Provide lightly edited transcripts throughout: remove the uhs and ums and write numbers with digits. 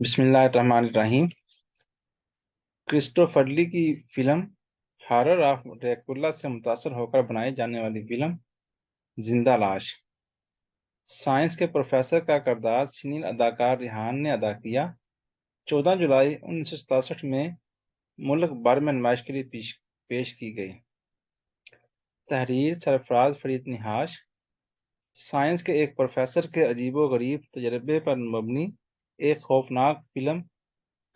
بسم اللہ الرحمن الرحیم۔ کرسٹوفر لی کی فلم ہارر آف ڈریکولا سے متاثر ہو کر بنائی جانے والی فلم زندہ لاش۔ سائنس کے پروفیسر کا کردار سینئر اداکار ریحان نے ادا کیا۔ 14 جولائی 1967 میں ملک بھر میں نمائش کے لیے پیش کی گئی۔ تحریر سرفراز فرید نہاش۔ سائنس کے ایک پروفیسر کے عجیب و غریب تجربے پر مبنی ایک خوفناک فلم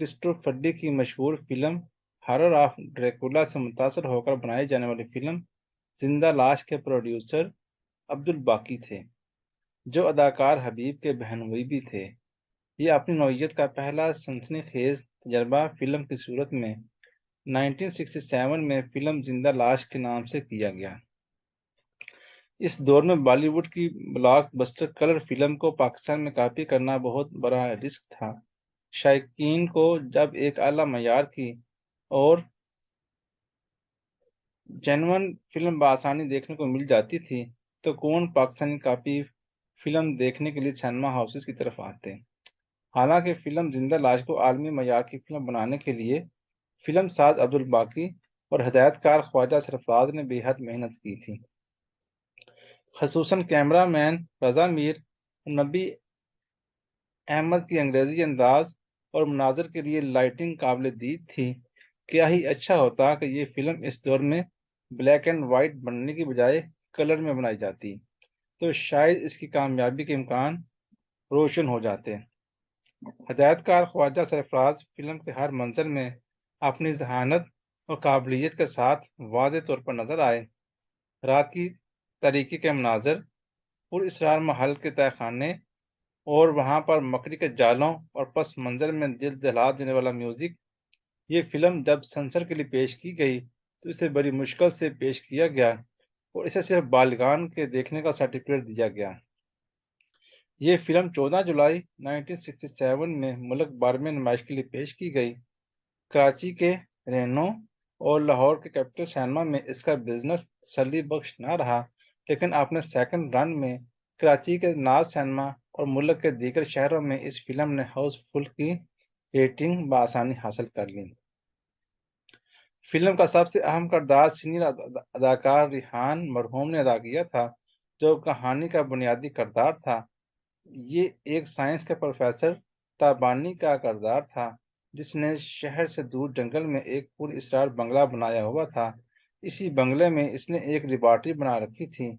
کرسٹوفر لی کی مشہور فلم ہارر آف ڈریکولا سے متاثر ہو کر بنائی جانے والی فلم زندہ لاش کے پروڈیوسر عبدالباقی تھے، جو اداکار حبیب کے بہنوئی بھی تھے۔ یہ اپنی نوعیت کا پہلا سنسنی خیز تجربہ فلم کی صورت میں 1967 میں فلم زندہ لاش کے نام سے کیا گیا۔ اس دور میں بالی ووڈ کی بلاک بسٹر کلر فلم کو پاکستان میں کاپی کرنا بہت بڑا رسک تھا۔ شائقین کو جب ایک اعلیٰ معیار کی اور جینون فلم بآسانی دیکھنے کو مل جاتی تھی تو کون پاکستانی کاپی فلم دیکھنے کے لیے سینما ہاؤسز کی طرف آتے۔ حالانکہ فلم زندہ لاش کو عالمی معیار کی فلم بنانے کے لیے فلم ساز عبدالباقی اور ہدایت کار خواجہ سرفراز نے بے حد محنت کی تھی۔ خصوصاً کیمرہ مین رضا میر اور نبی احمد کی انگریزی انداز اور مناظر کے لیے لائٹنگ قابل دید تھی۔ کیا ہی اچھا ہوتا کہ یہ فلم اس دور میں بلیک اینڈ وائٹ بننے کی بجائے کلر میں بنائی جاتی، تو شاید اس کی کامیابی کے امکان روشن ہو جاتے۔ ہدایت کار خواجہ سرفراز فلم کے ہر منظر میں اپنی ذہانت اور قابلیت کے ساتھ واضح طور پر نظر آئے۔ رات کی تاریکی کے مناظر، پر اسرار محل کے تہہ خانے اور وہاں پر مکڑی کے جالوں اور پس منظر میں دل دہلا دینے والا میوزک۔ یہ فلم جب سنسر کے لیے پیش کی گئی تو اسے بڑی مشکل سے پیش کیا گیا اور اسے صرف بالغان کے دیکھنے کا سرٹیفکیٹ دیا گیا۔ یہ فلم 14 جولائی 1967 میں ملک بھر میں نمائش کے لیے پیش کی گئی۔ کراچی کے رینو اور لاہور کے کیپٹل سینما میں اس کا بزنس تسلی بخش نہ رہا، لیکن اپنے سیکنڈ رن میں کراچی کے ناز سینما اور ملک کے دیگر شہروں میں اس فلم نے ہاؤس فل کی ریٹنگ بآسانی حاصل کر لی۔ فلم کا سب سے اہم کردار سینئر اداکار ریحان مرحوم نے ادا کیا تھا، جو کہانی کا بنیادی کردار تھا۔ یہ ایک سائنس کے پروفیسر تابانی کا کردار تھا، جس نے شہر سے دور جنگل میں ایک پر اسرار بنگلہ بنایا ہوا تھا۔ اسی بنگلے میں اس نے ایک لیبارٹری بنا رکھی تھی۔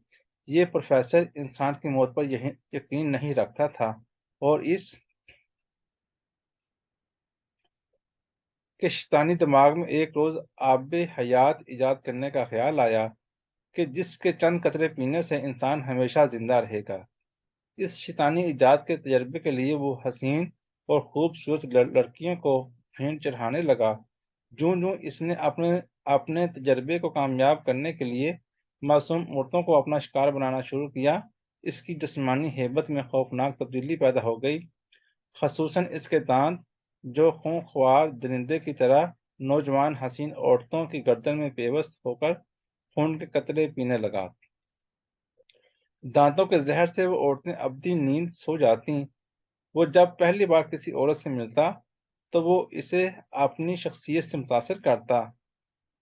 یہ پروفیسر انسان کی موت پر یقین نہیں رکھتا تھا اور اس کے شیطانی دماغ میں ایک روز آب حیات ایجاد کرنے کا خیال آیا کہ جس کے چند قطرے پینے سے انسان ہمیشہ زندہ رہے گا۔ اس شیطانی ایجاد کے تجربے کے لیے وہ حسین اور خوبصورت لڑکیوں کو بھیٹ چڑھانے لگا۔ جوں جوں اس نے اپنے تجربے کو کامیاب کرنے کے لیے معصوم عورتوں کو اپنا شکار بنانا شروع کیا، اس کی جسمانی ہیبت میں خوفناک تبدیلی پیدا ہو گئی۔ خصوصاً اس کے دانت، جو خونخوار درندے کی طرح نوجوان حسین عورتوں کی گردن میں پیوست ہو کر خون کے قطرے پینے لگا۔ دانتوں کے زہر سے وہ عورتیں ابدی نیند سو جاتیں۔ وہ جب پہلی بار کسی عورت سے ملتا تو وہ اسے اپنی شخصیت سے متاثر کرتا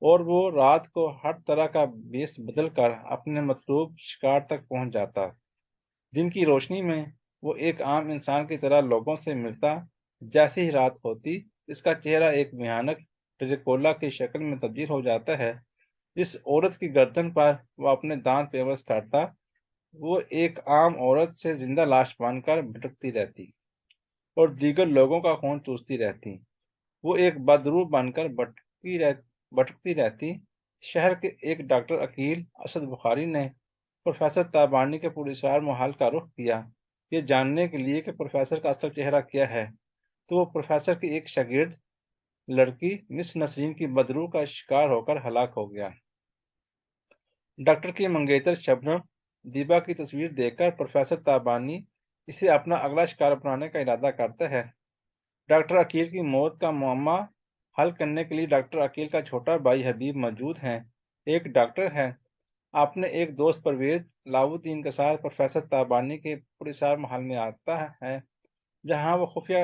اور وہ رات کو ہر طرح کا بیس بدل کر اپنے مطلوب شکار تک پہنچ جاتا۔ دن کی روشنی میں وہ ایک عام انسان کی طرح لوگوں سے ملتا۔ جیسے ہی رات ہوتی، اس کا چہرہ ایک بھیانک ڈریکولا کی شکل میں تبدیل ہو جاتا ہے۔ جس عورت کی گردن پر وہ اپنے دانت پیوست کرتا، وہ ایک عام عورت سے زندہ لاش بن کر بھٹکتی رہتی اور دیگر لوگوں کا خون چوستی رہتی۔ وہ ایک بدروح بن کر بھٹکتی رہتی۔ شہر کے ایک ڈاکٹر عقیل اسد بخاری نے پروفیسر تابانی کے پراسرار محل کا رخ کیا، یہ جاننے کے لیے کہ پروفیسر کا اصل چہرہ کیا ہے، تو وہ پروفیسر کی ایک شاگرد لڑکی مس نسرین کی بدروح کا شکار ہو کر ہلاک ہو گیا۔ ڈاکٹر کی منگیتر شبنم دیبا کی تصویر دیکھ کر پروفیسر تابانی اسے اپنا اگلا شکار بنانے کا ارادہ کرتا ہے۔ ڈاکٹر عقیل کی موت کا معمہ حل کرنے کے لیے ڈاکٹر عقیل کا چھوٹا بھائی حبیب موجود ہے، ایک ڈاکٹر ہے۔ اپنے ایک دوست پرویز لاؤدین کے ساتھ پروفیسر تابانی کے پراسرار محل میں آتا ہے، جہاں وہ خفیہ